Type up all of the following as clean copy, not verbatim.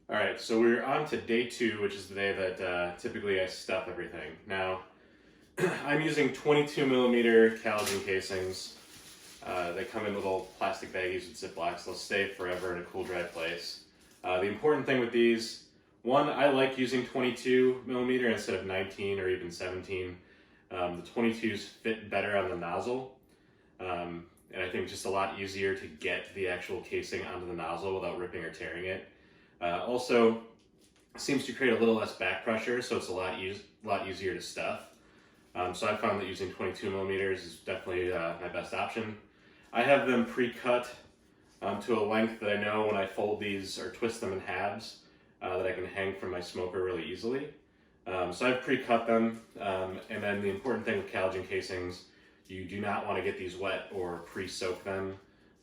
All right, so we're on to day 2, which is the day that typically I stuff everything. Now, I'm using 22 millimeter collagen casings. They come in little plastic baggies with Ziplocs. They'll stay forever in a cool, dry place. The important thing with these, one, I like using 22 millimeter instead of 19 or even 17. The 22s fit better on the nozzle, and I think just a lot easier to get the actual casing onto the nozzle without ripping or tearing it. Also, seems to create a little less back pressure, so it's a lot easier to stuff. So I found that using 22 millimeters is definitely my best option. I have them pre-cut to a length that I know when I fold these or twist them in halves that I can hang from my smoker really easily. So I've pre-cut them, and then the important thing with collagen casings, you do not want to get these wet or pre-soak them.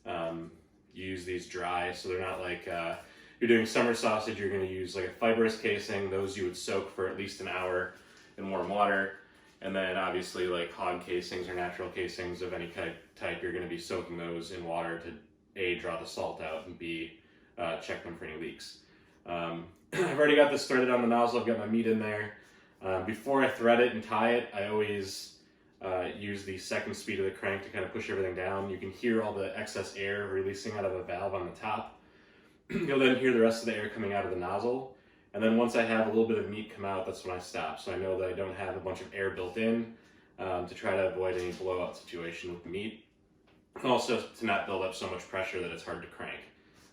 You use these dry, so they're not like you're doing summer sausage. You're going to use like a fibrous casing. Those you would soak for at least an hour in warm water. And then obviously like hog casings or natural casings of any type, you're going to be soaking those in water to A, draw the salt out, and B, check them for any leaks. I've already got this threaded on the nozzle. I've got my meat in there. Before I thread it and tie it, I always use the second speed of the crank to kind of push everything down. You can hear all the excess air releasing out of a valve on the top. You'll then hear the rest of the air coming out of the nozzle. And then once I have a little bit of meat come out, that's when I stop. So I know that I don't have a bunch of air built in to try to avoid any blowout situation with the meat. And also to not build up so much pressure that it's hard to crank.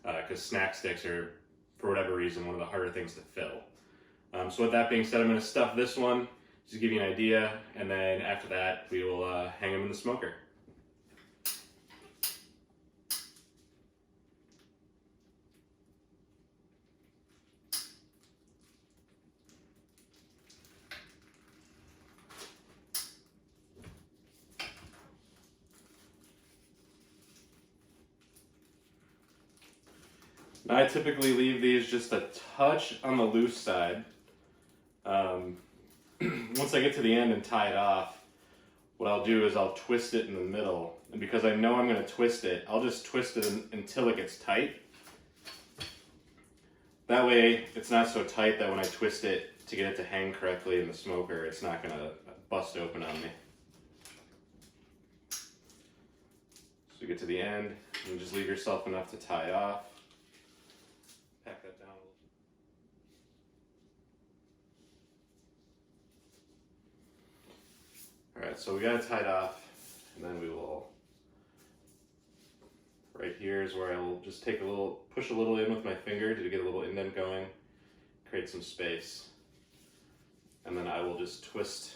Because snack sticks are, for whatever reason, one of the harder things to fill. So with that being said, I'm going to stuff this one, just to give you an idea. And then after that, we will hang them in the smoker. I typically leave these just a touch on the loose side. Once I get to the end and tie it off, what I'll do is I'll twist it in the middle. And because I know I'm going to twist it, I'll just twist it until it gets tight. That way it's not so tight that when I twist it to get it to hang correctly in the smoker, it's not going to bust open on me. So you get to the end and just leave yourself enough to tie off. Pack that down a little. Alright, so we got it tied off, and then we will, right here is where I will just take a little, push a little in with my finger to get a little indent going, create some space, and then I will just twist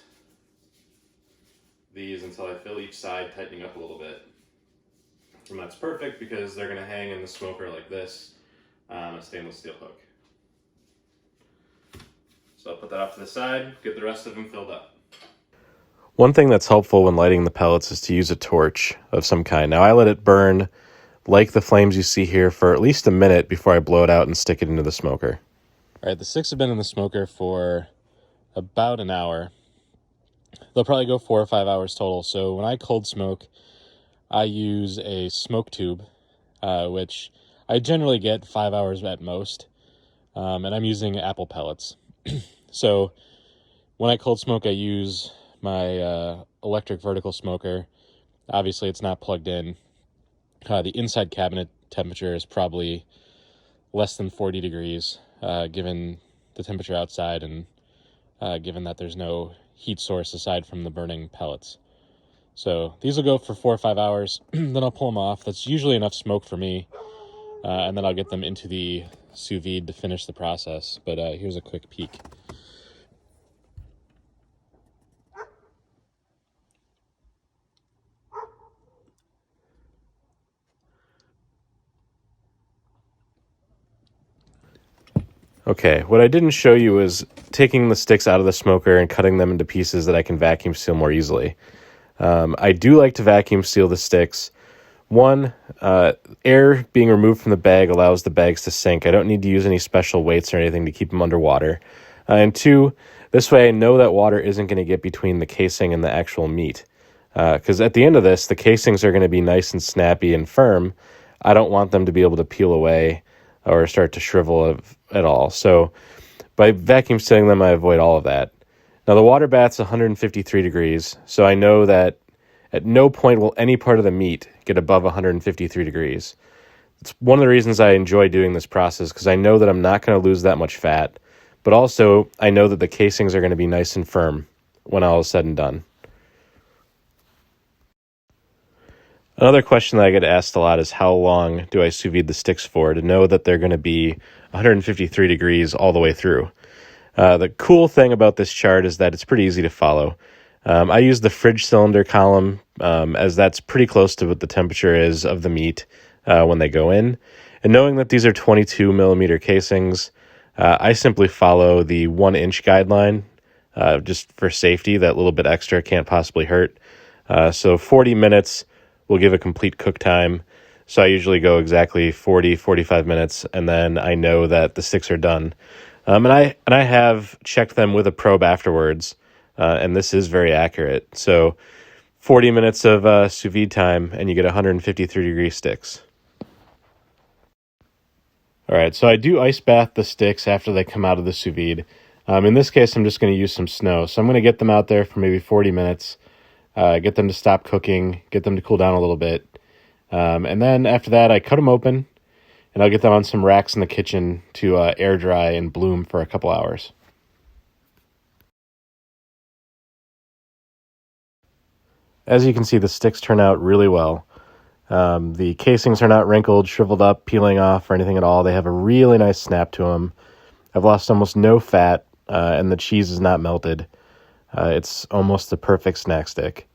these until I fill each side, tightening up a little bit. And that's perfect because they're going to hang in the smoker like this on a stainless steel hook. So I'll put that off to the side, get the rest of them filled up. One thing that's helpful when lighting the pellets is to use a torch of some kind. Now I let it burn like the flames you see here for at least a minute before I blow it out and stick it into the smoker. All right, the sticks have been in the smoker for about an hour. They'll probably go 4 or 5 hours total. So when I cold smoke, I use a smoke tube, which I generally get 5 hours at most, and I'm using apple pellets. So when I cold smoke, I use my electric vertical smoker. Obviously, it's not plugged in. The inside cabinet temperature is probably less than 40 degrees, given the temperature outside and given that there's no heat source aside from the burning pellets. So these will go for 4 or 5 hours. Then I'll pull them off. That's usually enough smoke for me. And then I'll get them into the sous vide to finish the process. But here's a quick peek. Okay, what I didn't show you is taking the sticks out of the smoker and cutting them into pieces that I can vacuum seal more easily. I do like to vacuum seal the sticks. One, air being removed from the bag allows the bags to sink. I don't need to use any special weights or anything to keep them underwater. And two, this way I know that water isn't going to get between the casing and the actual meat. Because at the end of this, the casings are going to be nice and snappy and firm. I don't want them to be able to peel away or start to shrivel at all. So by vacuum sealing them, I avoid all of that. Now the water bath's 153 degrees, so I know that at no point will any part of the meat get above 153 degrees. It's one of the reasons I enjoy doing this process, because I know that I'm not going to lose that much fat, but also I know that the casings are going to be nice and firm when all is said and done. Another question that I get asked a lot is how long do I sous vide the sticks for to know that they're going to be 153 degrees all the way through. The cool thing about this chart is that it's pretty easy to follow. I use the fridge cylinder column as that's pretty close to what the temperature is of the meat when they go in. And knowing that these are 22 millimeter casings, I simply follow the 1 inch guideline just for safety. That little bit extra can't possibly hurt. So 40 minutes will give a complete cook time. So I usually go exactly 40, 45 minutes, and then I know that the sticks are done. And I have checked them with a probe afterwards, and this is very accurate. So 40 minutes of sous vide time, and you get 153 degree sticks. All right, so I do ice bath the sticks after they come out of the sous vide. In this case, I'm just going to use some snow. So I'm going to get them out there for maybe 40 minutes, get them to stop cooking, get them to cool down a little bit. And then after that, I cut them open, and I'll get them on some racks in the kitchen to air dry and bloom for a couple hours. As you can see, the sticks turn out really well. The casings are not wrinkled, shriveled up, peeling off, or anything at all. They have a really nice snap to them. I've lost almost no fat, and the cheese is not melted. It's almost the perfect snack stick.